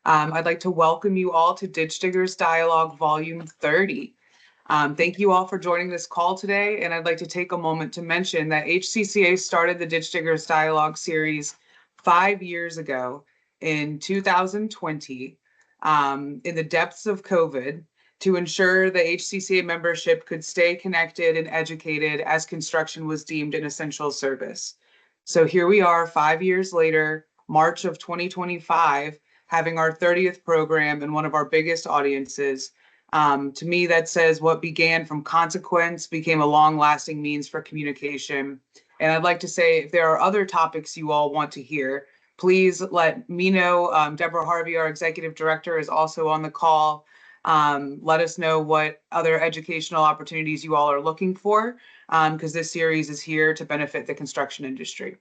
I'd like to welcome you all to Ditch Diggers Dialogue Volume 30. Thank you all for joining this call today, and I'd like to take a moment to mention that HCCA started the Ditch Diggers Dialogue series 5 years ago in 2020 in the depths of COVID to ensure the HCCA membership could stay connected and educated as construction was deemed an essential service. So here we are 5 years later, March of 2025, having our 30th program in one of our biggest audiences. To me, that says what began from consequence became a long-lasting means for communication. And I'd like to say, if there are other topics you all want to hear, please let me know. Deborah Harvey, our executive director, is also on the call. Let us know what other educational opportunities you all are looking for, because this series is here to benefit the construction industry.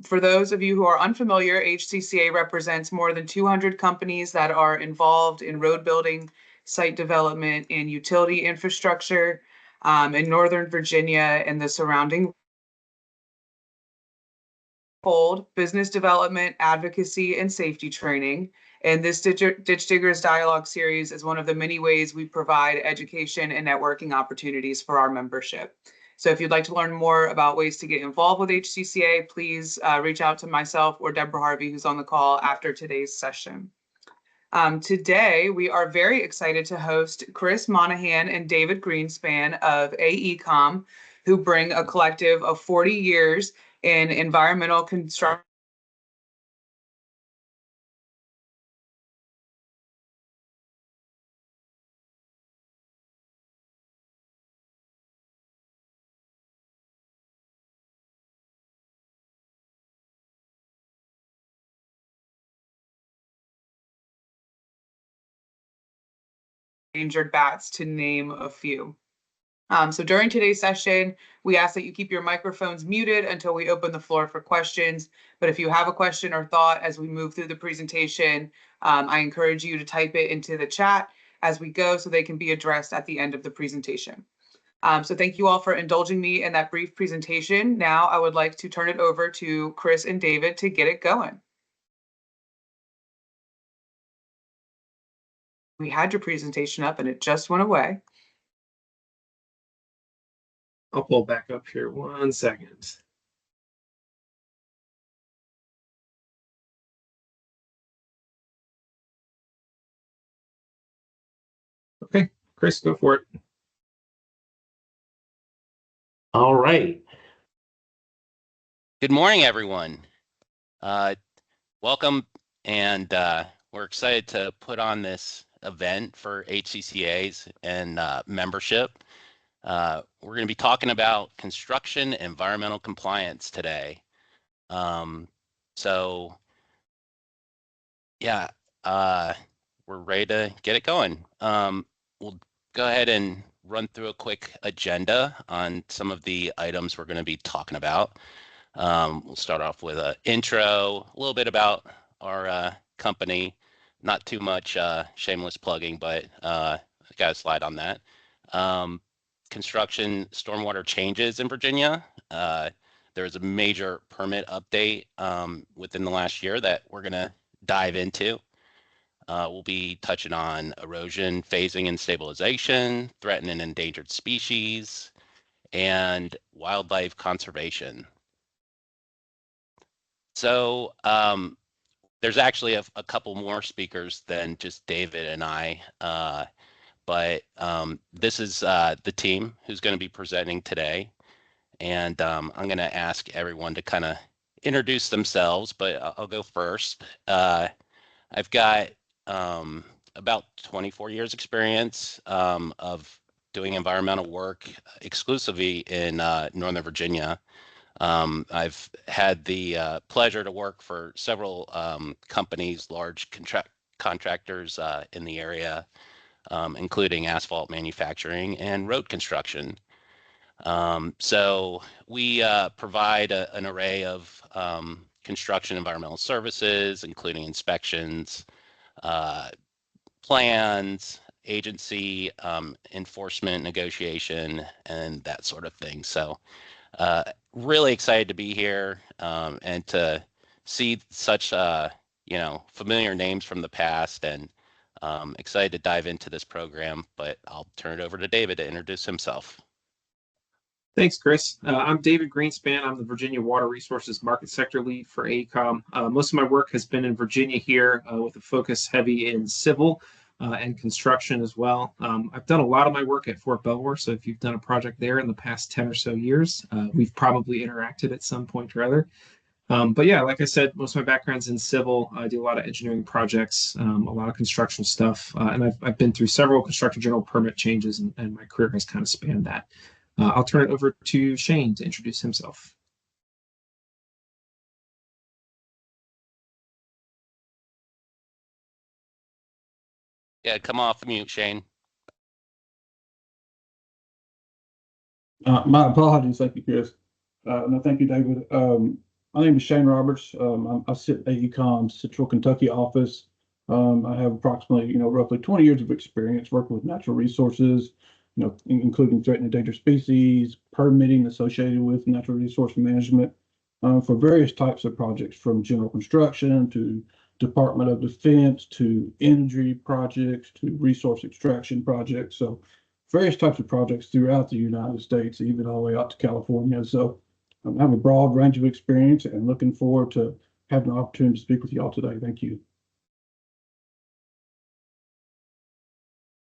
For those of you who are unfamiliar, HCCA represents more than 200 companies that are involved in road building, site development, and utility infrastructure in Northern Virginia and the surrounding business development, advocacy, and safety training. And this Ditch Diggers Dialogue series is one of the many ways we provide education and networking opportunities for our membership. So if you'd like to learn more about ways to get involved with HCCA, please reach out to myself or Deborah Harvey, who's on the call after today's session. Today, we are very excited to host Chris Monahan and David Greenspan of AECOM, who bring a collective of 40 years in environmental construction endangered bats, to name a few. So during today's session, we ask that you keep your microphones muted until we open the floor for questions. But if you have a question or thought as we move through the presentation, I encourage you to type it into the chat as we go so they can be addressed at the end of the presentation. So thank you all for indulging me in that brief presentation. Now I would like to turn it over to Chris and David to get it going. We had your presentation up and it just went away. I'll pull back up here 1 second. Okay, Chris, go for it. All right. Good morning, everyone. Welcome, and we're excited to put on this event for HCCAs and membership. We're going to be talking about construction and environmental compliance today. So, yeah, we're ready to get it going. We'll go ahead and run through a quick agenda on some of the items we're going to be talking about. We'll start off with an intro, a little bit about our company, not too much shameless plugging, but I got a slide on that. Construction stormwater changes in Virginia. There is a major permit update within the last year that we're going to dive into. We'll be touching on erosion, phasing, and stabilization, threatened and endangered species, and wildlife conservation. So there's actually a couple more speakers than just David and I, but this is the team who's going to be presenting today. And I'm going to ask everyone to kind of introduce themselves, but I'll go first. I've got about 24 years experience of doing environmental work exclusively in Northern Virginia. I've had the pleasure to work for several companies, large contractors in the area, including asphalt manufacturing and road construction. So we provide an array of construction environmental services, including inspections, plans, agency enforcement, negotiation, and that sort of thing. So really excited to be here and to see such familiar names from the past, and excited to dive into this program, but I'll turn it over to David to introduce himself. Thanks, Chris. I'm David Greenspan. I'm the Virginia Water Resources Market Sector Lead for AECOM. Most of my work has been in Virginia here with a focus heavy in civil and construction as well. I've done a lot of my work at Fort Belvoir, so if you've done a project there in the past 10 or so years, we've probably interacted at some point or other. But yeah, like I said, most of my background's in civil. I do a lot of engineering projects, a lot of construction stuff, and I've been through several construction general permit changes, and my career has kind of spanned that. I'll turn it over to Shane to introduce himself. Yeah, come off mute, Shane. My apologies. Thank you, Chris. No, thank you, David. My name is Shane Roberts. I sit at AECOM's Central Kentucky office. I have approximately, roughly 20 years of experience working with natural resources, including threatened endangered species, permitting associated with natural resource management for various types of projects, from general construction to Department of Defense to energy projects to resource extraction projects. So various types of projects throughout the United States, even all the way out to California. So I have a broad range of experience and looking forward to having the opportunity to speak with you all today. Thank you.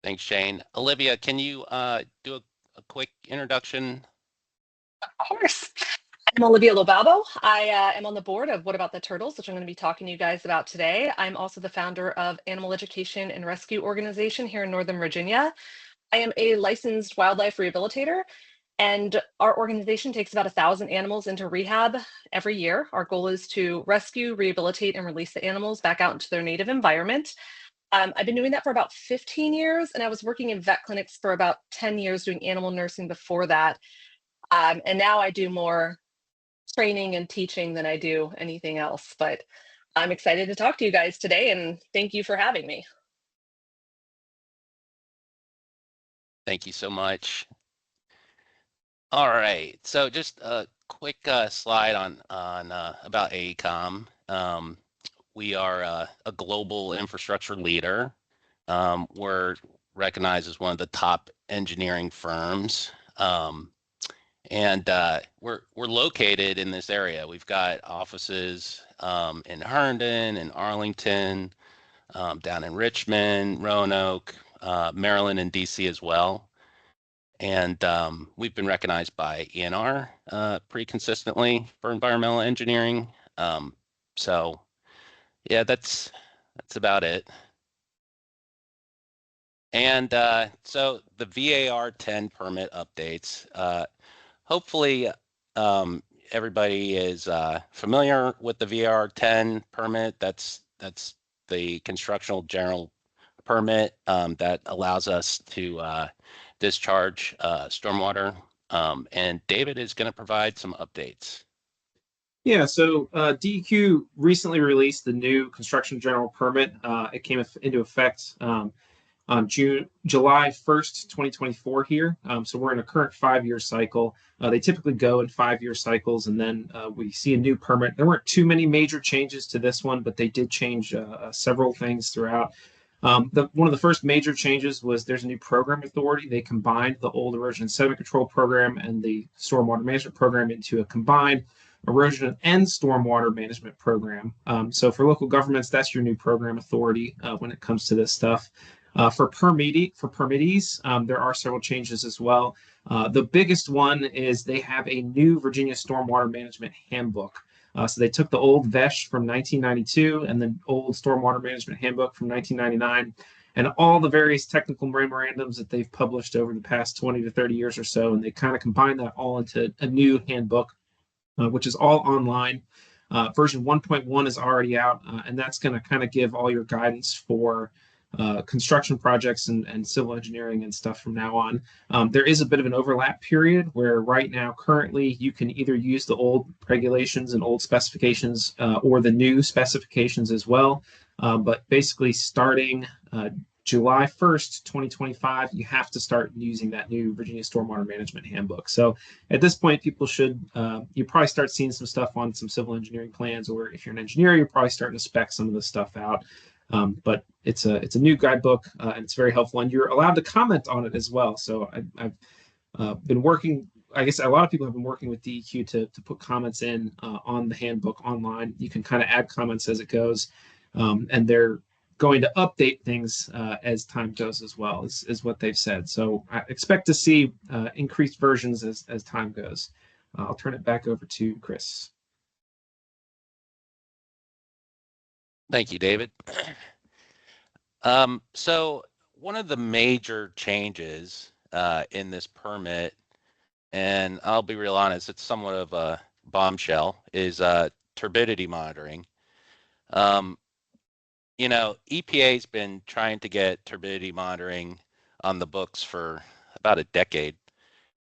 Thanks, Shane. Olivia, can you do a quick introduction? Of course. I'm Olivia Lobalbo. I am on the board of What About the Turtles, which I'm going to be talking to you guys about today. I'm also the founder of Animal Education and Rescue Organization here in Northern Virginia. I am a licensed wildlife rehabilitator, and our organization takes about 1,000 animals into rehab every year. Our goal is to rescue, rehabilitate, and release the animals back out into their native environment. I've been doing that for about 15 years, and I was working in vet clinics for about 10 years doing animal nursing before that. And now I do more training and teaching than I do anything else. But I'm excited to talk to you guys today, and thank you for having me. Thank you so much. All right, so just a quick slide on about AECOM. We are a global infrastructure leader. We're recognized as one of the top engineering firms, and we're located in this area. We've got offices in Herndon, in Arlington, down in Richmond, Roanoke, Maryland, and DC as well. And we've been recognized by ENR pretty consistently for environmental engineering. So yeah, that's about it. And so the VAR 10 permit updates. Hopefully everybody is familiar with the VAR 10 permit. That's the constructional general permit that allows us to discharge stormwater. And David is going to provide some updates. Yeah, so DEQ recently released the new construction general permit. It came into effect on July 1st, 2024 here. So we're in a current 5-year cycle. They typically go in 5-year cycles, and then we see a new permit. There weren't too many major changes to this one, but they did change several things throughout. One of the first major changes was there's a new program authority. They combined the old erosion and sediment control program and the stormwater management program into a combined erosion and stormwater management program. So for local governments, that's your new program authority when it comes to this stuff. For permittees, there are several changes as well. The biggest one is they have a new Virginia Stormwater Management Handbook. So they took the old VESH from 1992 and the old Stormwater Management Handbook from 1999, and all the various technical memorandums that they've published over the past 20 to 30 years or so, and they kind of combined that all into a new handbook, which is all online. Version 1.1 is already out, and that's going to kind of give all your guidance for construction projects and civil engineering and stuff from now on. There is a bit of an overlap period where right now, currently, you can either use the old regulations and old specifications or the new specifications as well. But basically starting July 1st, 2025, you have to start using that new Virginia Stormwater Management Handbook. So at this point, people should, you probably start seeing some stuff on some civil engineering plans, or if you're an engineer, you're probably starting to spec some of this stuff out. But it's a new guidebook, and it's very helpful, and you're allowed to comment on it as well. So I've been working, I guess a lot of people have been working with DEQ to put comments in on the handbook online. You can kind of add comments as it goes, and they're going to update things as time goes as well, is what they've said. So I expect to see increased versions as time goes. I'll turn it back over to Chris. Thank you, David. So one of the major changes in this permit, and I'll be real honest, it's somewhat of a bombshell, is turbidity monitoring. You know, EPA's been trying to get turbidity monitoring on the books for about a decade.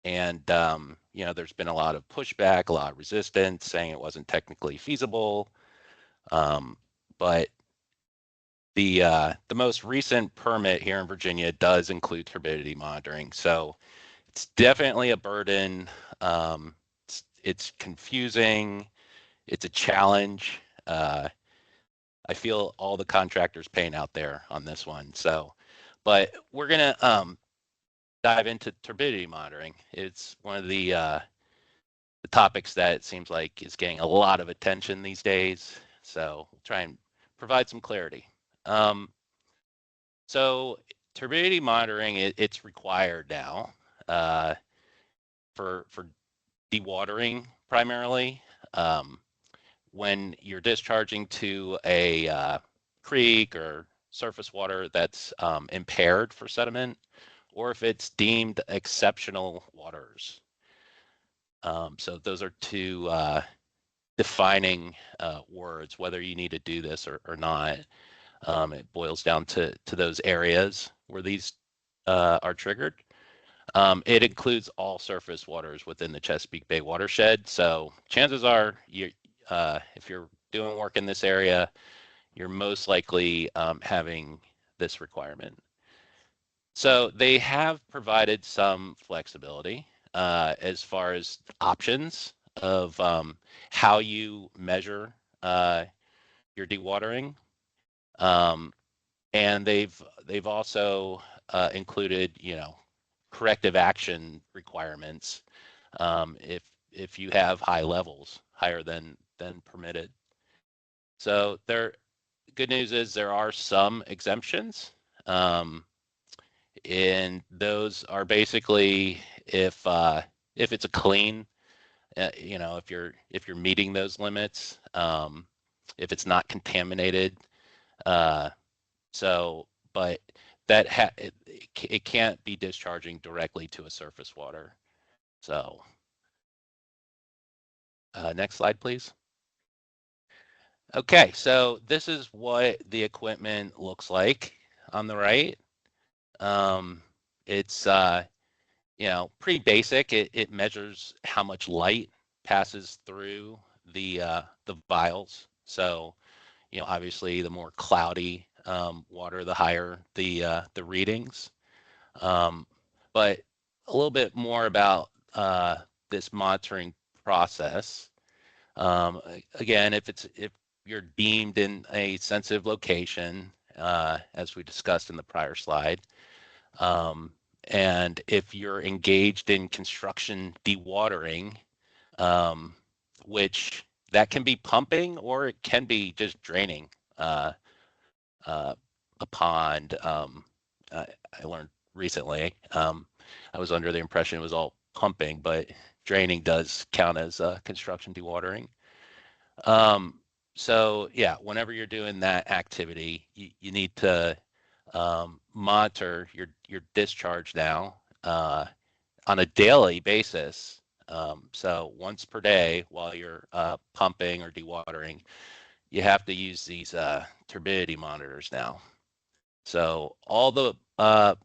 And, you know, there's been a lot of pushback, a lot of resistance, saying it wasn't technically feasible. But the most recent permit here in Virginia does include turbidity monitoring. So it's definitely a burden. It's confusing. It's a challenge. I feel all the contractors' pain out there on this one. So, but we're gonna dive into turbidity monitoring. It's one of the topics that it seems like is getting a lot of attention these days. So we'll try and provide some clarity. So turbidity monitoring, it's required now for dewatering primarily. When you're discharging to a creek or surface water that's impaired for sediment, or if it's deemed exceptional waters. So those are two defining words, whether you need to do this or not. It boils down to those areas where these are triggered. It includes all surface waters within the Chesapeake Bay watershed. So chances are, if you're doing work in this area, you're most likely having this requirement. So they have provided some flexibility as far as options of how you measure your dewatering. And they've also included, you know, corrective action requirements if you have high levels, higher than permitted. So good news is there are some exemptions, and those are basically if it's a clean, you know, if you're meeting those limits, if it's not contaminated. So, but that it can't be discharging directly to a surface water. So, next slide, please. Okay, so this is what the equipment looks like on the right. It's you know, pretty basic. It measures how much light passes through the vials. So, you know, obviously the more cloudy water, the higher the readings. But a little bit more about this monitoring process. Again, if you're deemed in a sensitive location, as we discussed in the prior slide, and if you're engaged in construction dewatering, which that can be pumping or it can be just draining a pond. I learned recently, I was under the impression it was all pumping, but draining does count as construction dewatering. So yeah, whenever you're doing that activity, you need to monitor your discharge now on a daily basis. So once per day while you're pumping or dewatering, you have to use these turbidity monitors now. So all the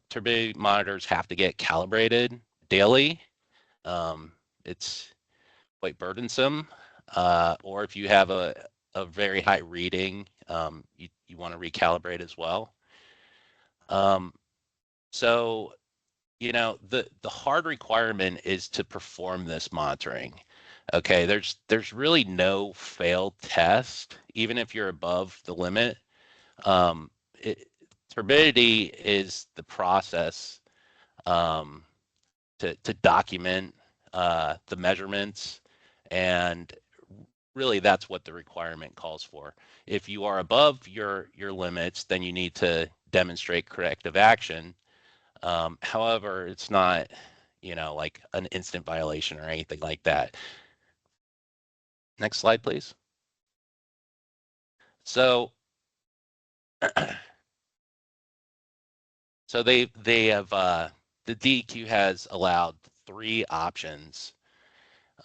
turbidity monitors have to get calibrated daily. It's quite burdensome. Or if you have a very high reading, you want to recalibrate as well. So, you know, the hard requirement is to perform this monitoring. Okay, there's really no failed test, even if you're above the limit. Um, it, turbidity is the process um, to document the measurements, and really that's what the requirement calls for. If you are above your limits, then you need to demonstrate corrective action. However, it's not, you know, like an instant violation or anything like that. Next slide, please. So, so they have the DEQ has allowed 3 options,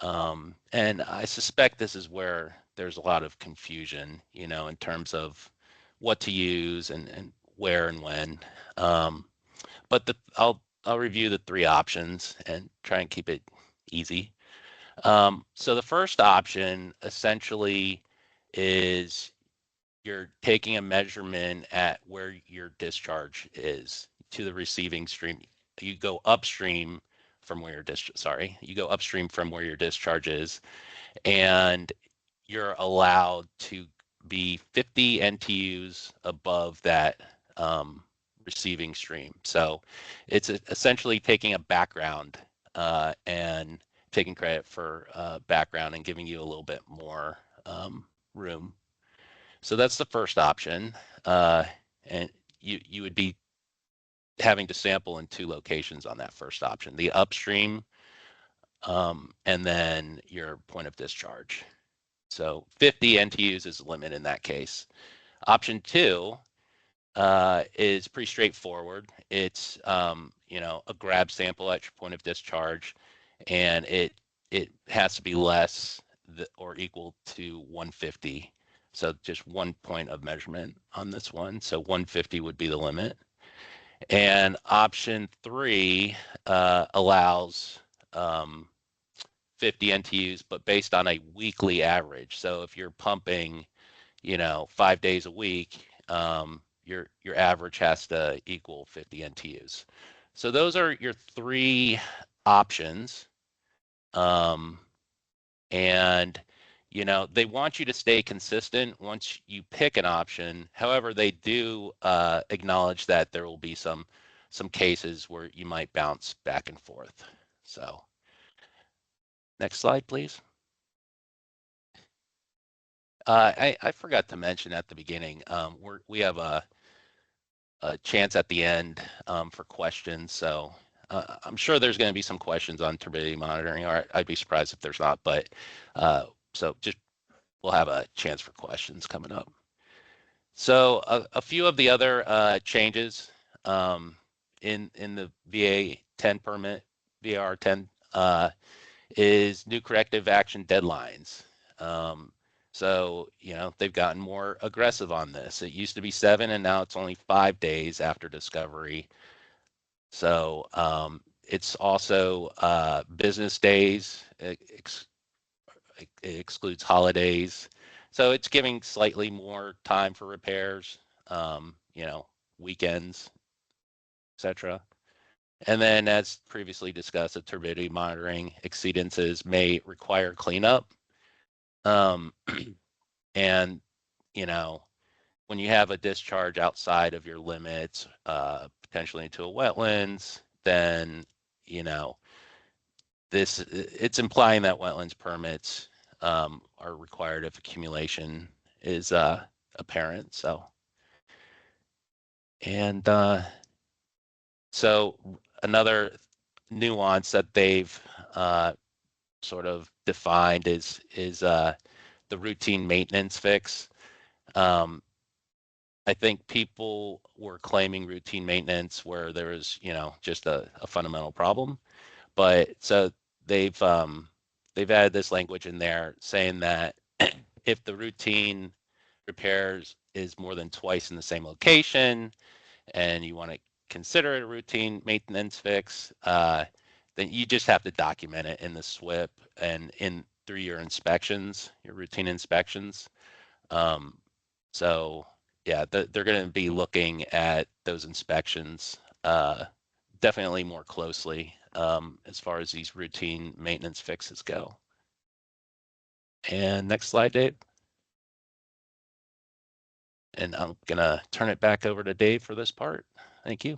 and I suspect this is where there's a lot of confusion, you know, in terms of what to use and where and when. But I'll review the 3 options and try and keep it easy. So the first option essentially is you're taking a measurement at where your discharge is to the receiving stream. You go upstream from where you go upstream from where your discharge is, and you're allowed to be 50 NTUs above that receiving stream. So it's essentially taking a background and taking credit for background and giving you a little bit more room. So that's the first option, and you would be having to sample in 2 locations on that first option: the upstream and then your point of discharge. So 50 NTUs is the limit in that case. Option 2 is pretty straightforward. It's you know, a grab sample at your point of discharge, and it has to be less or equal to 150. So just 1 point of measurement on this one. So 150 would be the limit. And option 3 allows 50 NTUs, but based on a weekly average. So if you're pumping, you know, 5 days a week, your average has to equal 50 NTUs. So those are your 3 options. And you know, they want you to stay consistent once you pick an option. However, they do acknowledge that there will be some cases where you might bounce back and forth. So next slide, please. I forgot to mention at the beginning, we have a chance at the end for questions. So I'm sure there's going to be some questions on turbidity monitoring, or I'd be surprised if there's not. But so just we'll have a chance for questions coming up. So a few of the other changes in the VA 10 permit, VAR 10, is new corrective action deadlines. So, you know, they've gotten more aggressive on this. It used to be 7, and now it's only 5 days after discovery. So it's also business days. It excludes holidays. So it's giving slightly more time for repairs, you know, weekends, etc. And then, as previously discussed, the turbidity monitoring exceedances may require cleanup. And, you know, when you have a discharge outside of your limits, potentially into a wetlands, then, you know, it's implying that wetlands permits are required if accumulation is apparent. So, and so another nuance that they've sort of defined is the routine maintenance fix. I think people were claiming routine maintenance where there was, you know, just a fundamental problem. But so they've added this language in there saying that if the routine repairs is more than twice in the same location, and you want to consider it a routine maintenance fix, then you just have to document it in the SWIP and through your inspections, your routine inspections. So, yeah, they're going to be looking at those inspections definitely more closely as far as these routine maintenance fixes go. And next slide, Dave. And I'm going to turn it back over to Dave for this part. Thank you.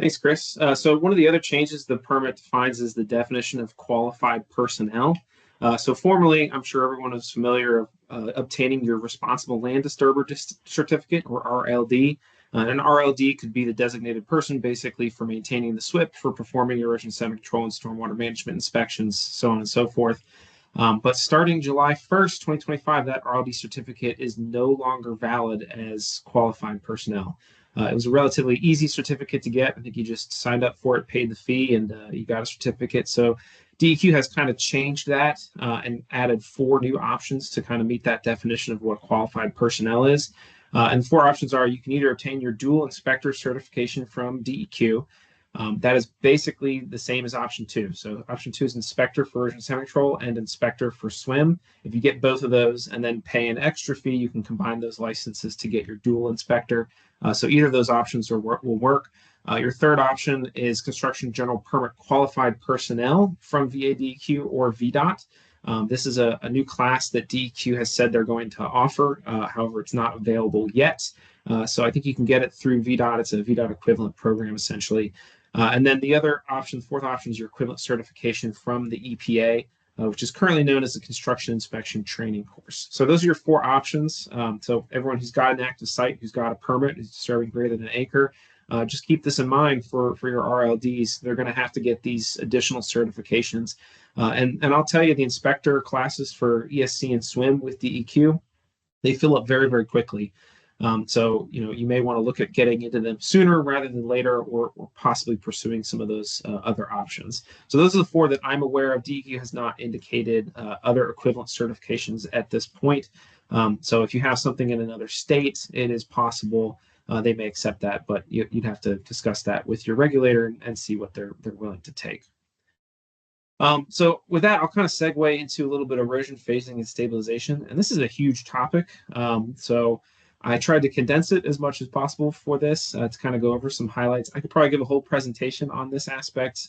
Thanks, Chris. So one of the other changes the permit defines is the definition of qualified personnel. So formally, I'm sure everyone is familiar of obtaining your responsible land disturber certificate, or RLD. An RLD could be the designated person basically for maintaining the SWIP, for performing erosion sediment control and stormwater management inspections, so on and so forth. But starting July 1st, 2025, that RLD certificate is no longer valid as qualified personnel. It was a relatively easy certificate to get. I think you just signed up for it, paid the fee, and you got a certificate. So DEQ has kind of changed that and added 4 new options to kind of meet that definition of what qualified personnel is. And the 4 options are: you can either obtain your dual inspector certification from DEQ. That is basically the same as option 2. So option 2 is inspector for erosion sediment control and inspector for SWIM. If you get both of those and then pay an extra fee, you can combine those licenses to get your dual inspector. So either of those options will work. Your third option is construction general permit qualified personnel from VADEQ or VDOT. This is a new class that DEQ has said they're going to offer. However, it's not available yet. So I think you can get it through VDOT. It's a VDOT equivalent program, essentially. And then the other option, the fourth option, is your equivalent certification from the EPA, which is currently known as the Construction Inspection Training Course. So those are your 4 options. So everyone who's got an active site, who's got a permit, who's serving greater than an acre, just keep this in mind for your RLDs. They're going to have to get these additional certifications. And I'll tell you, the inspector classes for ESC and SWIM with DEQ, they fill up very, very quickly. So, you may want to look at getting into them sooner rather than later, or possibly pursuing some of those other options. So those are the 4 that I'm aware of. DEQ has not indicated other equivalent certifications at this point. So if you have something in another state, it is possible they may accept that, but you'd have to discuss that with your regulator and see what they're willing to take. So with that, I'll kind of segue into a little bit of erosion phasing and stabilization. And this is a huge topic. So I tried to condense it as much as possible for this to kind of go over some highlights. I could probably give a whole presentation on this aspect,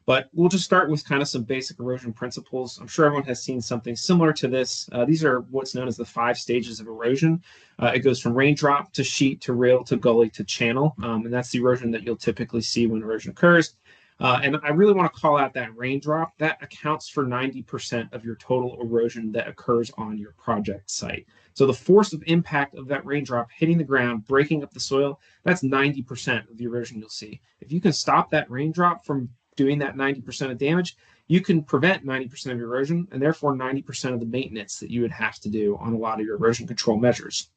but we'll just start with kind of some basic erosion principles. I'm sure everyone has seen something similar to this. These are what's known as the 5 stages of erosion. It goes from raindrop to sheet to rill to gully to channel, and that's the erosion that you'll typically see when erosion occurs. And I really want to call out that raindrop. That accounts for 90% of your total erosion that occurs on your project site. So the force of impact of that raindrop hitting the ground, breaking up the soil, that's 90% of the erosion you'll see. If you can stop that raindrop from doing that 90% of damage, you can prevent 90% of your erosion, and therefore 90% of the maintenance that you would have to do on a lot of your erosion control measures.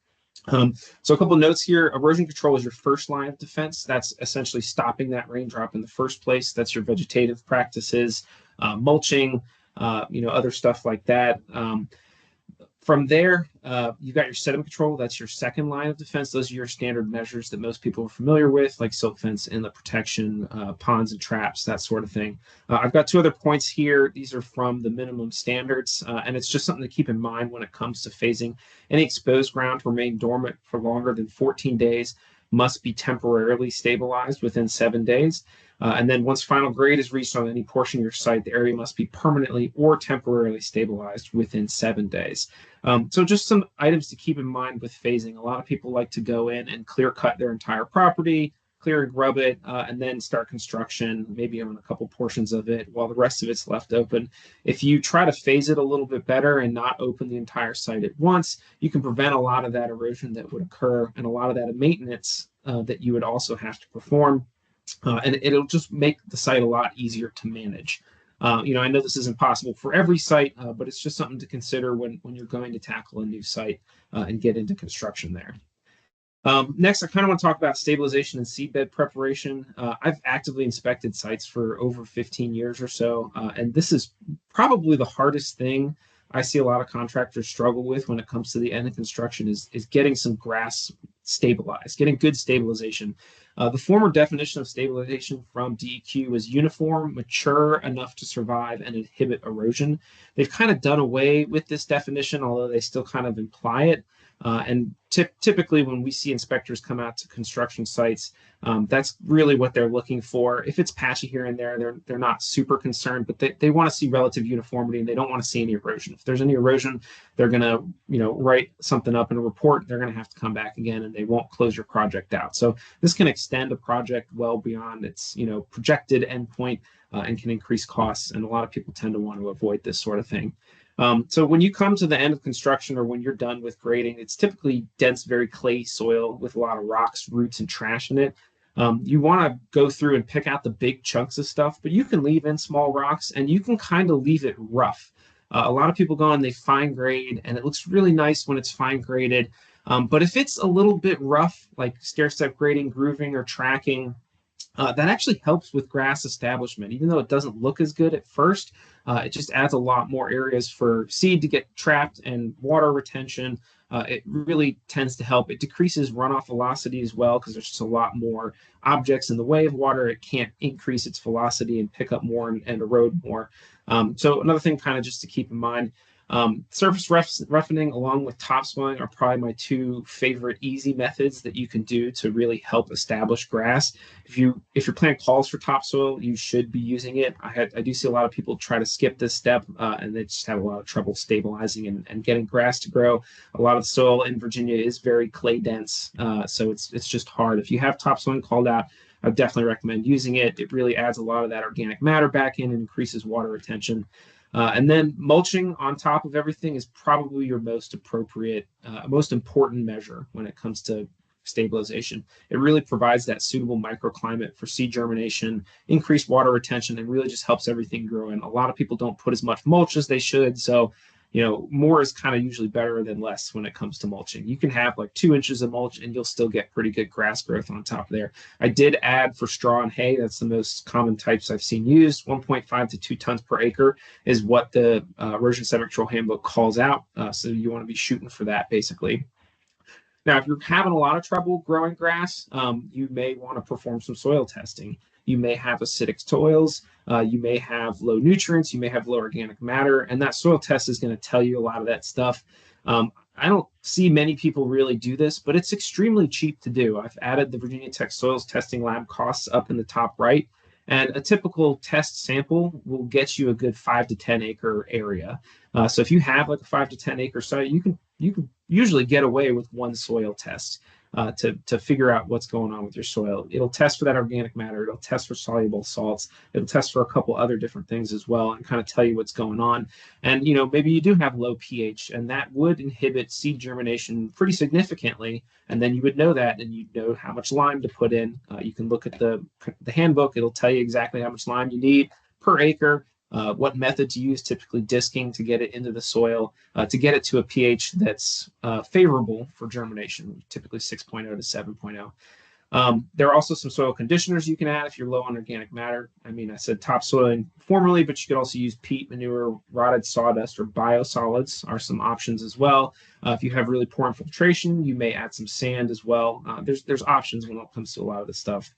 So a couple of notes here. Erosion control is your first line of defense. That's essentially stopping that raindrop in the first place. That's your vegetative practices, mulching, other stuff like that. From there, you've got your sediment control. That's your second line of defense. Those are your standard measures that most people are familiar with, like silt fence, inlet protection, ponds and traps, that sort of thing. I've got 2 other points here. These are from the minimum standards, and it's just something to keep in mind when it comes to phasing. Any exposed ground to remain dormant for longer than 14 days must be temporarily stabilized within 7 days. And then once final grade is reached on any portion of your site, the area must be permanently or temporarily stabilized within 7 days. So just some items to keep in mind with phasing. A lot of people like to go in and clear cut their entire property, clear and grub it, and then start construction, maybe on a couple portions of it while the rest of it's left open. If you try to phase it a little bit better and not open the entire site at once, you can prevent a lot of that erosion that would occur and a lot of that maintenance that you would also have to perform. And it'll just make the site a lot easier to manage. I know this isn't possible for every site, but it's just something to consider when you're going to tackle a new site and get into construction there. Next, I kind of want to talk about stabilization and seedbed preparation. I've actively inspected sites for over 15 years or so, and this is probably the hardest thing I see a lot of contractors struggle with when it comes to the end of construction is getting some grass stabilized, getting good stabilization. The former definition of stabilization from DEQ was uniform, mature enough to survive, and inhibit erosion. They've kind of done away with this definition, although they still kind of imply it. And typically when we see inspectors come out to construction sites, that's really what they're looking for. If it's patchy here and there, they're not super concerned, but they want to see relative uniformity, and they don't want to see any erosion. If there's any erosion, they're going to, write something up in a report. They're going to have to come back again, and they won't close your project out. So this can extend a project well beyond its, projected endpoint, and can increase costs. And a lot of people tend to want to avoid this sort of thing. So when you come to the end of construction, or when you're done with grading, it's typically dense, very clay soil with a lot of rocks, roots, and trash in it. You want to go through and pick out the big chunks of stuff, but you can leave in small rocks, and you can kind of leave it rough. A lot of people go and they fine grade, and it looks really nice when it's fine graded. But if it's a little bit rough, like stair step grading, grooving, or tracking, that actually helps with grass establishment. Even though it doesn't look as good at first, it just adds a lot more areas for seed to get trapped and water retention. It really tends to help. It decreases runoff velocity as well, because there's just a lot more objects in the way of water. It can't increase its velocity and pick up more and erode more. So another thing kind of just to keep in mind, surface roughening along with topsoiling are probably my two favorite easy methods that you can do to really help establish grass. If your plan calls for topsoil, you should be using it. I do see a lot of people try to skip this step, and they just have a lot of trouble stabilizing and getting grass to grow. A lot of the soil in Virginia is very clay dense, so it's just hard. If you have topsoiling called out, I would definitely recommend using it. It really adds a lot of that organic matter back in and increases water retention. And then mulching on top of everything is probably your most appropriate, most important measure when it comes to stabilization. It really provides that suitable microclimate for seed germination, increased water retention, and really just helps everything grow. And a lot of people don't put as much mulch as they should. So, more is kind of usually better than less when it comes to mulching. You can have like 2 inches of mulch and you'll still get pretty good grass growth on top of there. I did add for straw and hay. That's the most common types I've seen used. 1.5 to 2 tons per acre is what the Erosion Sediment Control Handbook calls out. So you want to be shooting for that basically. Now, if you're having a lot of trouble growing grass, you may want to perform some soil testing. You may have acidic soils, you may have low nutrients, you may have low organic matter, and that soil test is going to tell you a lot of that stuff. I don't see many people really do this, but it's extremely cheap to do. I've added the Virginia Tech Soils Testing Lab costs up in the top right, and a typical test sample will get you a good 5 to 10 acre area. So if you have like a 5 to 10 acre site, you can usually get away with one soil test to figure out what's going on with your soil. It'll test for that organic matter. It'll test for soluble salts. It'll test for a couple other different things as well, and kind of tell you what's going on. And maybe you do have low pH, and that would inhibit seed germination pretty significantly. And then you would know that, and you'd know how much lime to put in. You can look at the handbook. It'll tell you exactly how much lime you need per acre. What method to use, typically disking to get it into the soil, to get it to a pH that's favorable for germination, typically 6.0 to 7.0. There are also some soil conditioners you can add if you're low on organic matter. I said topsoiling formerly, but you could also use peat manure, rotted sawdust, or biosolids are some options as well. If you have really poor infiltration, you may add some sand as well. There's options when it comes to a lot of this stuff.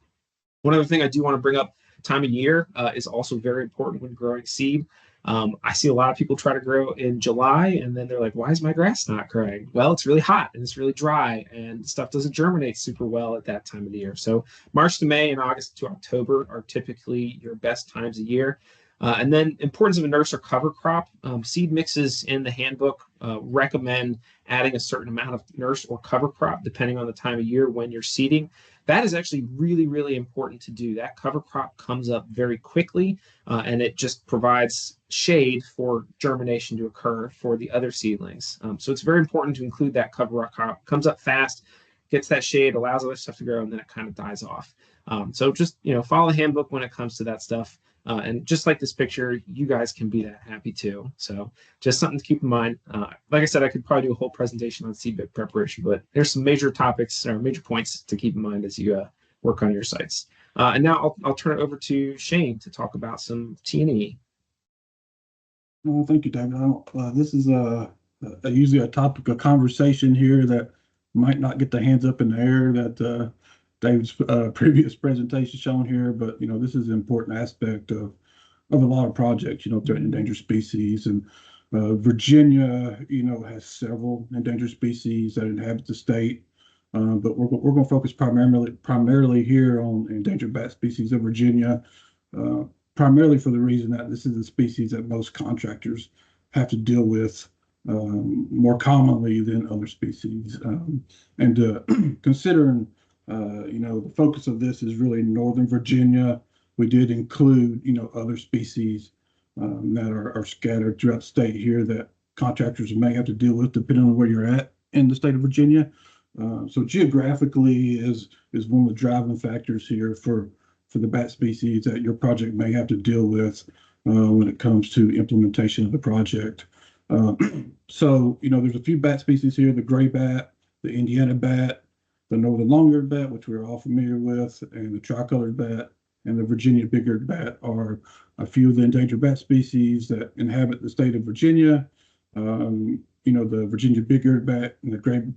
One other thing I do want to bring up, time of year is also very important when growing seed. I see a lot of people try to grow in July, and then they're like, why is my grass not growing? Well, it's really hot and it's really dry, and stuff doesn't germinate super well at that time of the year. So March to May and August to October are typically your best times of year. And then importance of a nurse or cover crop. Seed mixes in the handbook recommend adding a certain amount of nurse or cover crop depending on the time of year when you're seeding. That is actually really, really important to do. That cover crop comes up very quickly, and it just provides shade for germination to occur for the other seedlings. So it's very important to include that cover crop. Comes up fast, gets that shade, allows other stuff to grow, and then it kind of dies off. So just follow the handbook when it comes to that stuff. And just like this picture, you guys can be that happy too. So just something to keep in mind. Like I said, I could probably do a whole presentation on seedbed preparation, but there's some major topics or major points to keep in mind as you work on your sites. And now I'll turn it over to Shane to talk about some T&E. Well, thank you, David. This is usually a topic of conversation here that might not get the hands up in the air that David's previous presentation shown here, but this is an important aspect of a lot of projects. Threatened endangered species, and Virginia, has several endangered species that inhabit the state, but we're going to focus primarily here on endangered bat species of Virginia, primarily for the reason that this is a species that most contractors have to deal with more commonly than other species. And considering, the focus of this is really Northern Virginia, we did include, other species that are scattered throughout the state here that contractors may have to deal with depending on where you're at in the state of Virginia. So geographically is one of the driving factors here for the bat species that your project may have to deal with when it comes to implementation of the project. So, there's a few bat species here: the gray bat, the Indiana bat, the northern long-eared bat, which we're all familiar with, and the tricolored bat, and the Virginia big-eared bat are a few of the endangered bat species that inhabit the state of Virginia. The Virginia big-eared bat and the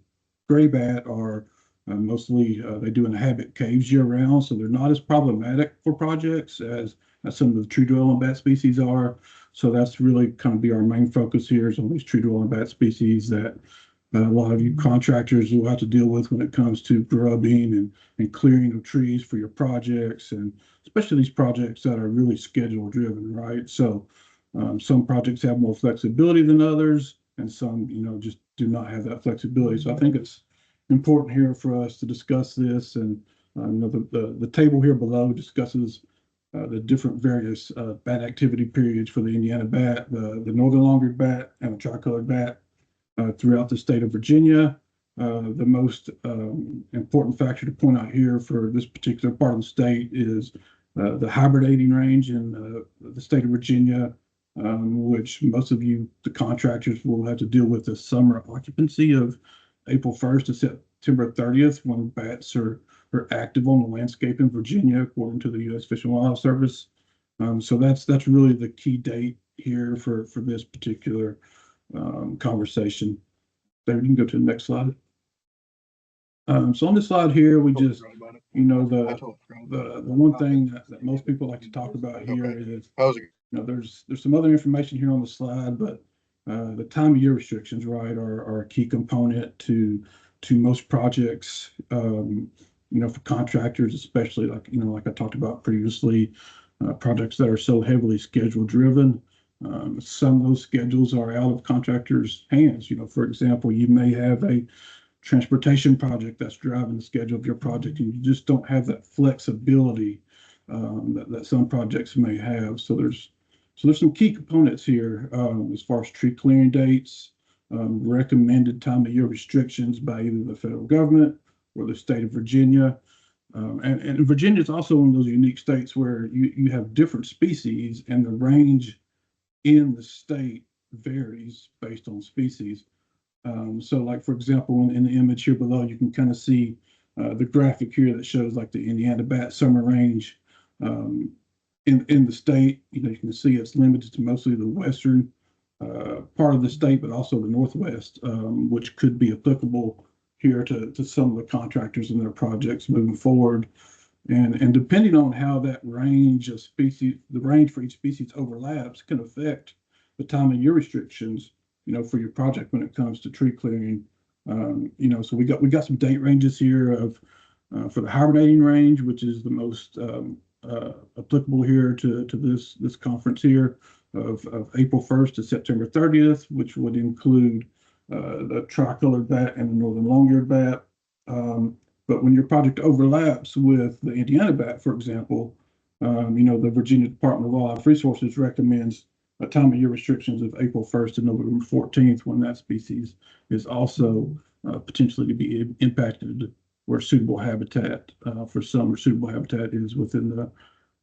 gray bat are mostly, they do inhabit caves year-round, so they're not as problematic for projects as some of the tree-dwelling bat species are. So that's really kind of be our main focus here is on these tree-dwelling bat species that a lot of you contractors will have to deal with when it comes to grubbing and clearing of trees for your projects, and especially these projects that are really schedule driven, right? So some projects have more flexibility than others, and some, just do not have that flexibility. So I think it's important here for us to discuss this, and the table here below discusses the different various bat activity periods for the Indiana bat, the northern long-eared bat, and the tricolored bat throughout the state of Virginia. The most important factor to point out here for this particular part of the state is the hibernating range in the state of Virginia, which most of you, the contractors, will have to deal with the summer occupancy of April 1st to September 30th, when bats are active on the landscape in Virginia, according to the U.S. Fish and Wildlife Service. So that's really the key date here for this particular conversation. David, you can go to the next slide. So on this slide here, we just, the one thing that most people like to talk about here is, there's some other information here on the slide, but the time of year restrictions, right, are a key component to most projects. For contractors, especially like I talked about previously, projects that are so heavily schedule driven. Some of those schedules are out of contractors' hands. For example, you may have a transportation project that's driving the schedule of your project, and you just don't have that flexibility that some projects may have. So there's some key components here as far as tree clearing dates, recommended time of year restrictions by either the federal government or the state of Virginia. And Virginia is also one of those unique states where you have different species, and the range in the state varies based on species. So like, for example, in the image here below, you can kind of see the graphic here that shows like the Indiana bat summer range in the state. You can see it's limited to mostly the western part of the state, but also the northwest, which could be applicable here to some of the contractors and their projects moving forward. And depending on how that range of species, the range for each species overlaps, can affect the time of year restrictions, for your project when it comes to tree clearing. So we got some date ranges here of for the hibernating range, which is the most applicable here to this conference here, of April 1st to September 30th, which would include the tricolored bat and the northern long-eared bat. But when your project overlaps with the Indiana bat, for example, the Virginia Department of Wildlife Resources recommends a time of year restrictions of April 1st to November 14th, when that species is also potentially to be impacted where suitable habitat for some, or suitable habitat is within the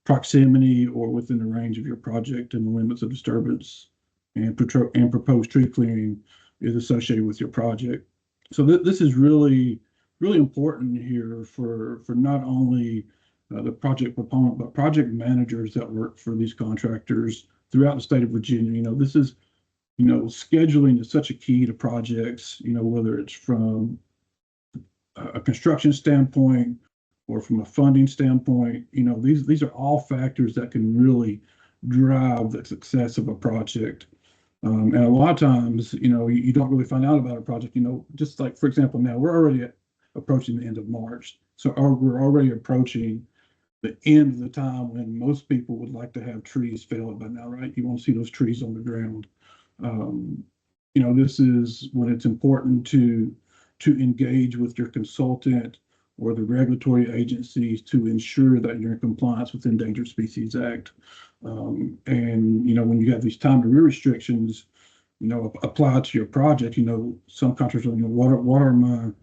proximity or within the range of your project and the limits of disturbance and proposed tree clearing is associated with your project. So this is really important here for not only the project proponent, but project managers that work for these contractors throughout the state of Virginia. This is, scheduling is such a key to projects, whether it's from a construction standpoint or from a funding standpoint. These are all factors that can really drive the success of a project. And a lot of times, you don't really find out about a project, just like, for example, now we're already approaching the end of March. So we're already approaching the end of the time when most people would like to have trees felled by now, right? You want to see those trees on the ground. This is when it's important to engage with your consultant or the regulatory agencies to ensure that you're in compliance with the Endangered Species Act. And when you have these time to restrictions, applied to your project, some contractors are,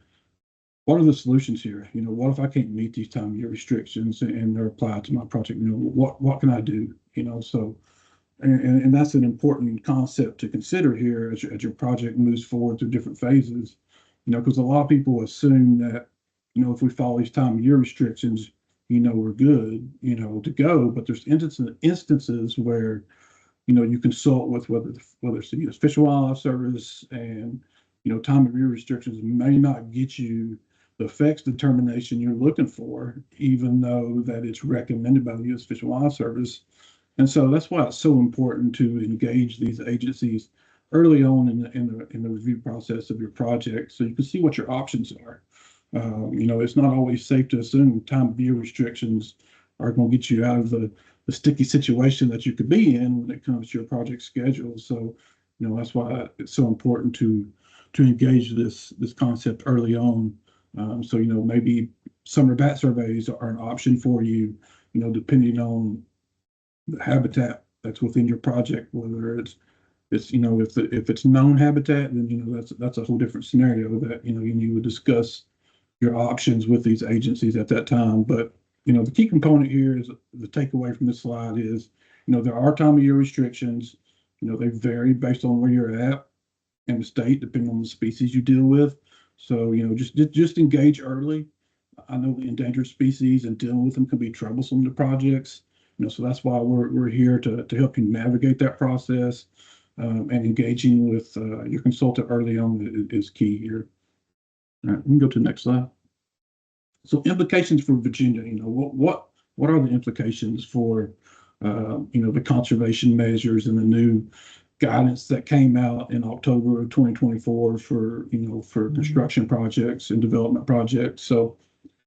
what are the solutions here? What if I can't meet these time year restrictions and they're applied to my project? What can I do? So and that's an important concept to consider here as your project moves forward through different phases. Because a lot of people assume that if we follow these time year restrictions, we're good, to go. But there's instances where you consult with whether it's the U.S. Fish and Wildlife Service, and time of year restrictions may not get you the effects determination you're looking for, even though that it's recommended by the U.S. Fish and Wildlife Service. And so that's why it's so important to engage these agencies early on in the review process of your project, so you can see what your options are. It's not always safe to assume time of year restrictions are going to get you out of the sticky situation that you could be in when it comes to your project schedule. So, that's why it's so important to engage this concept early on. So, maybe summer bat surveys are an option for you, depending on the habitat that's within your project, whether it's if it's known habitat, then that's a whole different scenario that you would discuss your options with these agencies at that time. But the key component here is the takeaway from this slide is there are time of year restrictions. They vary based on where you're at in the state, depending on the species you deal with. So just engage early. I know the endangered species and dealing with them can be troublesome to projects. So that's why we're here to help you navigate that process, and engaging with your consultant early on is key here. All right, we can go to the next slide. So implications for Virginia. What are the implications for the conservation measures and the new guidance that came out in October of 2024 for construction projects and development projects? So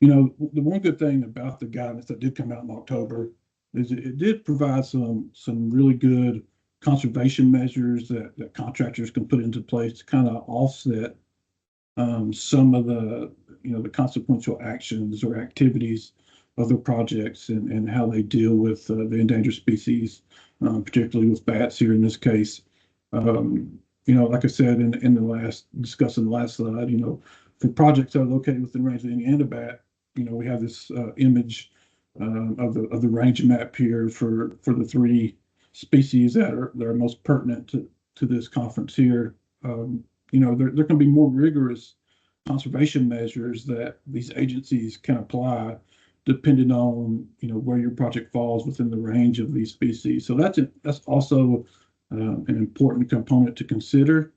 the one good thing about the guidance that did come out in October is it did provide some really good conservation measures that contractors can put into place to kind of offset some of the consequential actions or activities of their projects, and how they deal with the endangered species, particularly with bats here in this case. Like I said discussing the last slide, for projects that are located within range of any bat, we have this image of the range map here for the three species that are most pertinent to this conference here. There can be more rigorous conservation measures that these agencies can apply depending on where your project falls within the range of these species. So that's also an important component to consider.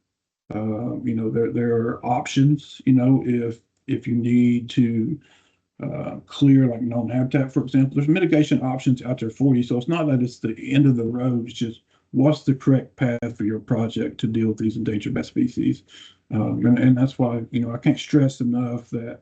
There are options. If you need to clear like known habitat, for example, there's mitigation options out there for you. So it's not that it's the end of the road. It's just what's the correct path for your project to deal with these endangered bat species. And that's why, I can't stress enough that,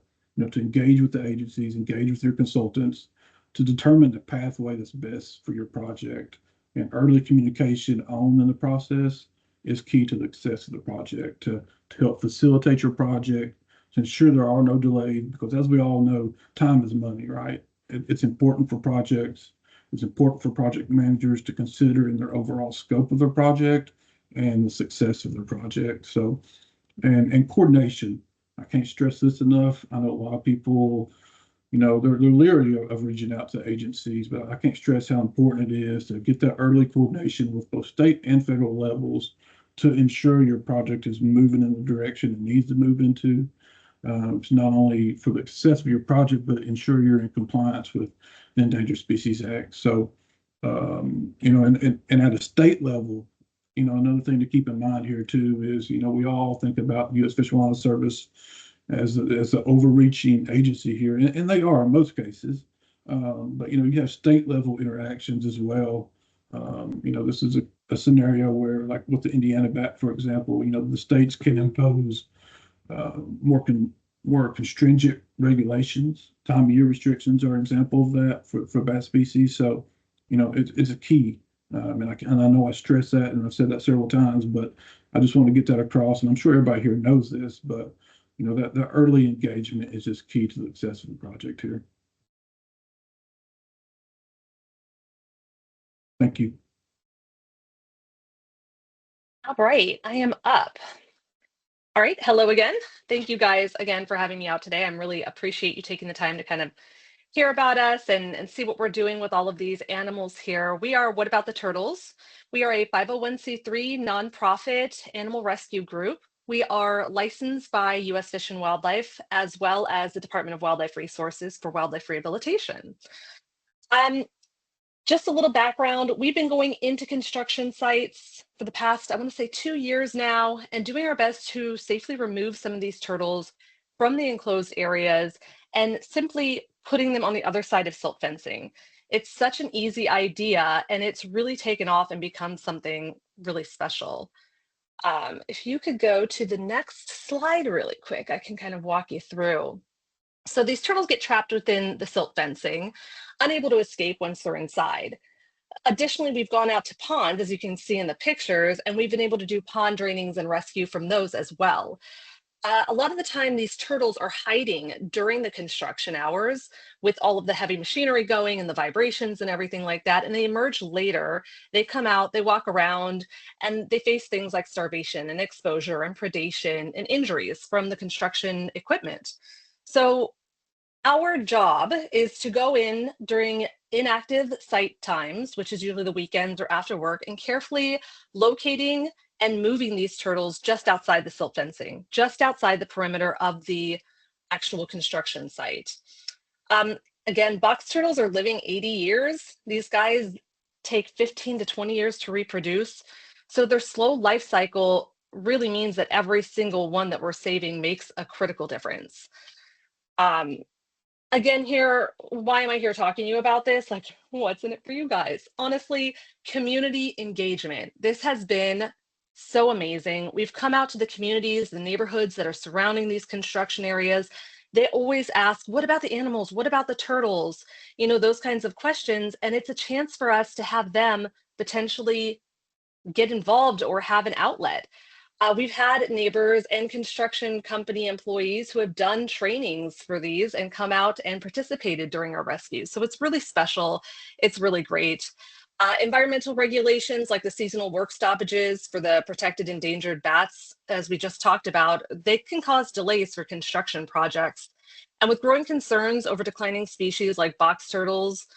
to engage with the agencies, engage with your consultants to determine the pathway that's best for your project. And early communication on in the process is key to the success of the project, to help facilitate your project, to ensure there are no delays, because as we all know, time is money, right? It's important for projects. It's important for project managers to consider in their overall scope of their project and the success of their project. So, and coordination. I can't stress this enough. I know a lot of people, they're leery of reaching out to agencies, but I can't stress how important it is to get that early coordination with both state and federal levels to ensure your project is moving in the direction it needs to move into. It's not only for the success of your project, but ensure you're in compliance with the Endangered Species Act. So, and at a state level, another thing to keep in mind here too is, we all think about the U.S. Fish and Wildlife Service as an overreaching agency here, and they are in most cases. But you have state level interactions as well. This is a scenario where, like with the Indiana bat, for example, the states can impose more stringent regulations. Time of year restrictions are an example of that for bat species. So, it's a key. And I know I stress that, and I've said that several times, but I just want to get that across. And I'm sure everybody here knows this, but that the early engagement is just key to the success of the project here. Thank you. All right, I am up. All right, hello again. Thank you guys again for having me out today. I'm really appreciate you taking the time to kind of hear about us and see what we're doing with all of these animals here. We are What About the Turtles? We are a 501c3 nonprofit animal rescue group. We are licensed by U.S. Fish and Wildlife, as well as the Department of Wildlife Resources for wildlife rehabilitation. Just a little background, we've been going into construction sites for the past, I want to say 2 years now, and doing our best to safely remove some of these turtles from the enclosed areas and simply putting them on the other side of silt fencing. It's such an easy idea, and it's really taken off and become something really special. If you could go to the next slide really quick, I can kind of walk you through. So these turtles get trapped within the silt fencing, unable to escape once they're inside. Additionally, we've gone out to ponds, as you can see in the pictures, and we've been able to do pond drainings and rescue from those as well. A lot of the time, these turtles are hiding during the construction hours with all of the heavy machinery going and the vibrations and everything like that, and they emerge later. They come out, they walk around, and they face things like starvation and exposure and predation and injuries from the construction equipment. So our job is to go in during inactive site times, which is usually the weekends or after work, and carefully locating and moving these turtles just outside the silt fencing, just outside the perimeter of the actual construction site. Again, box turtles are living 80 years. These guys take 15 to 20 years to reproduce. So their slow life cycle really means that every single one that we're saving makes a critical difference. Again, here, why am I here talking to you about this? Like, what's in it for you guys? Honestly, community engagement. This has been so amazing. We've come out to the communities, the neighborhoods that are surrounding these construction areas. They always ask, what about the animals? What about the turtles? Those kinds of questions. And it's a chance for us to have them potentially get involved or have an outlet. We've had neighbors and construction company employees who have done trainings for these and come out and participated during our rescues. So it's really special. It's really great. Environmental regulations like the seasonal work stoppages for the protected endangered bats, as we just talked about, they can cause delays for construction projects. And with growing concerns over declining species like box turtles,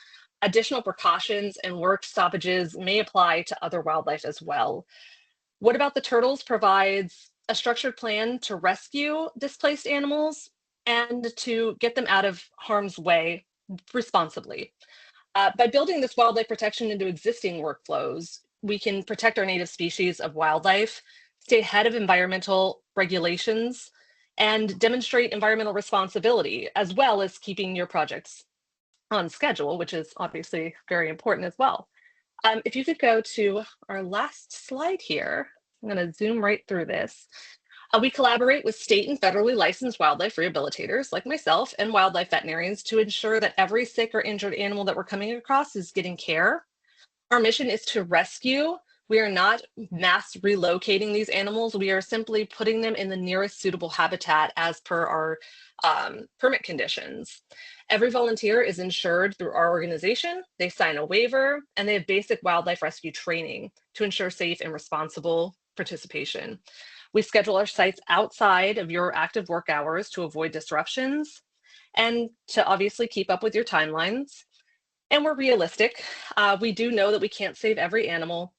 additional precautions and work stoppages may apply to other wildlife as well. What About the Turtles provides a structured plan to rescue displaced animals and to get them out of harm's way responsibly. By building this wildlife protection into existing workflows, we can protect our native species of wildlife, stay ahead of environmental regulations, and demonstrate environmental responsibility, as well as keeping your projects on schedule, which is obviously very important as well. If you could go to our last slide here, I'm going to zoom right through this. We collaborate with state and federally licensed wildlife rehabilitators like myself and wildlife veterinarians to ensure that every sick or injured animal that we're coming across is getting care. Our mission is to rescue. We are not mass relocating these animals. We are simply putting them in the nearest suitable habitat as per our permit conditions. Every volunteer is insured through our organization. They sign a waiver and they have basic wildlife rescue training to ensure safe and responsible participation. We schedule our sites outside of your active work hours to avoid disruptions and to obviously keep up with your timelines. And we're realistic. We do know that we can't save every animal.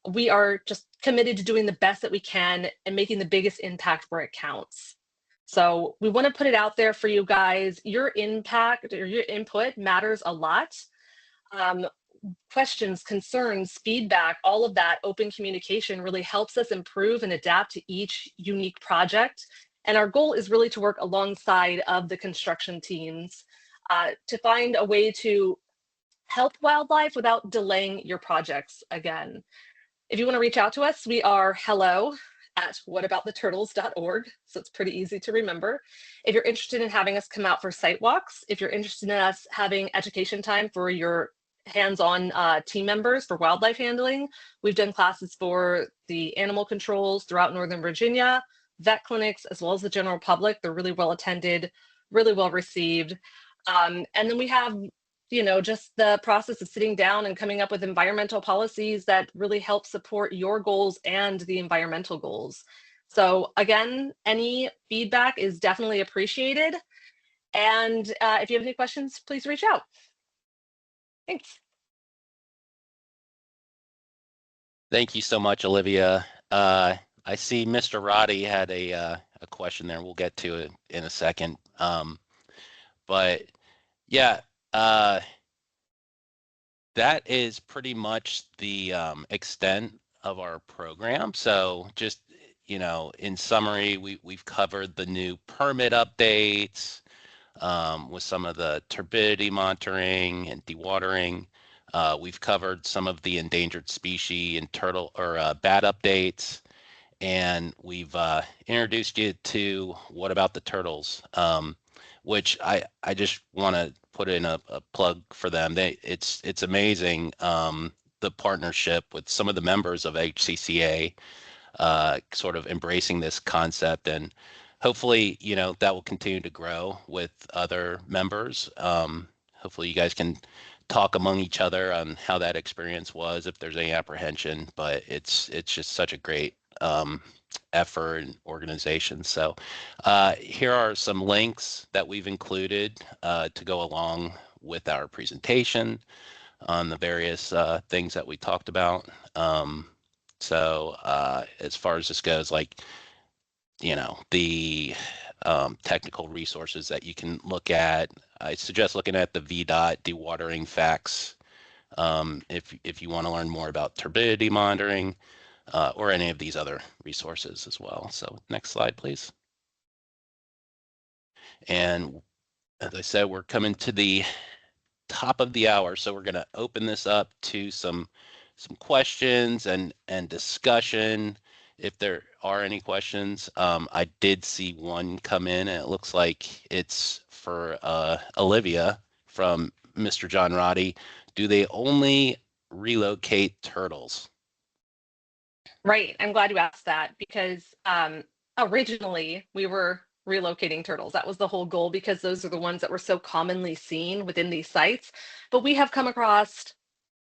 We are just committed to doing the best that we can and making the biggest impact where it counts. So we want to put it out there for you guys. Your impact or your input matters a lot. Questions, concerns, feedback, all of that open communication really helps us improve and adapt to each unique project. And our goal is really to work alongside of the construction teams to find a way to help wildlife without delaying your projects again. If you want to reach out to us, we are hello@whatabouttheturtles.org. So it's pretty easy to remember. If you're interested in having us come out for site walks, if you're interested in us having education time for your hands-on team members for wildlife handling, we've done classes for the animal controls throughout Northern Virginia, vet clinics, as well as the general public. They're really well attended, really well received. And then we have, you know, just the process of sitting down and coming up with environmental policies that really help support your goals and the environmental goals. So again, any feedback is definitely appreciated. And if you have any questions, please reach out. Thanks. Thank you so much, Olivia. I see Mr. Roddy had a question there. We'll get to it in a second. But yeah, that is pretty much the extent of our program. So just, you know, in summary, we've covered the new permit updates with some of the turbidity monitoring and dewatering. We've covered some of the endangered species and turtle or bat updates, and we've introduced you to What About the Turtles, which I just want to put in a plug for them. It's amazing, the partnership with some of the members of HCCA, sort of embracing this concept, and hopefully, you know, that will continue to grow with other members. Hopefully you guys can talk among each other on how that experience was, if there's any apprehension, but it's just such a great effort and organization. So here are some links that we've included to go along with our presentation on the various things that we talked about. So as far as this goes, like, you know, the technical resources that you can look at, I suggest looking at the VDOT dewatering facts if you want to learn more about turbidity monitoring or any of these other resources as well. So next slide, please. And as I said, we're coming to the top of the hour, so we're going to open this up to some questions and discussion. If there are any questions, I did see one come in, and it looks like it's for Olivia from Mr. John Roddy. Do they only relocate turtles? Right. I'm glad you asked that, because originally we were relocating turtles. That was the whole goal, because those are the ones that were so commonly seen within these sites. But we have come across,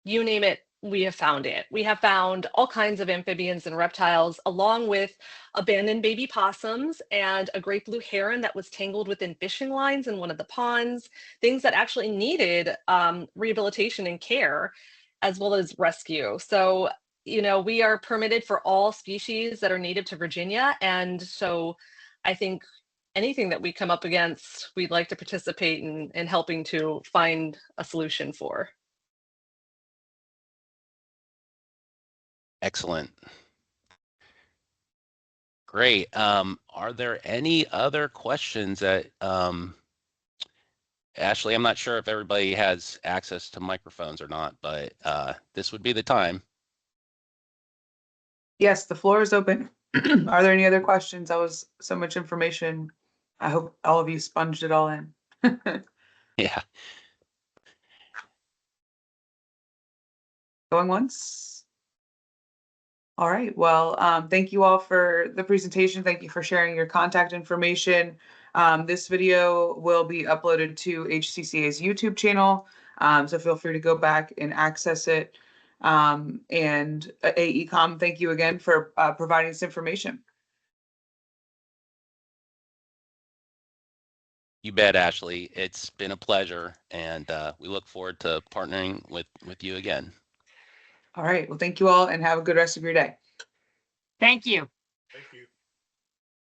you name it, we have found it. We have found all kinds of amphibians and reptiles, along with abandoned baby possums and a great blue heron that was tangled within fishing lines in one of the ponds, things that actually needed rehabilitation and care, as well as rescue. So, you know, we are permitted for all species that are native to Virginia. And so I think anything that we come up against, we'd like to participate in helping to find a solution for. Excellent. Great. Are there any other questions that, Ashley, I'm not sure if everybody has access to microphones or not, but this would be the time. Yes, the floor is open. Are there any other questions? That was so much information. I hope all of you sponged it all in. Yeah. Going once? All right, well, thank you all for the presentation. Thank you for sharing your contact information. This video will be uploaded to HCCA's YouTube channel, so feel free to go back and access it. And AECOM, thank you again for providing this information. You bet, Ashley. It's been a pleasure, and we look forward to partnering with you again. All right, well, thank you all and have a good rest of your day. Thank you. Thank you.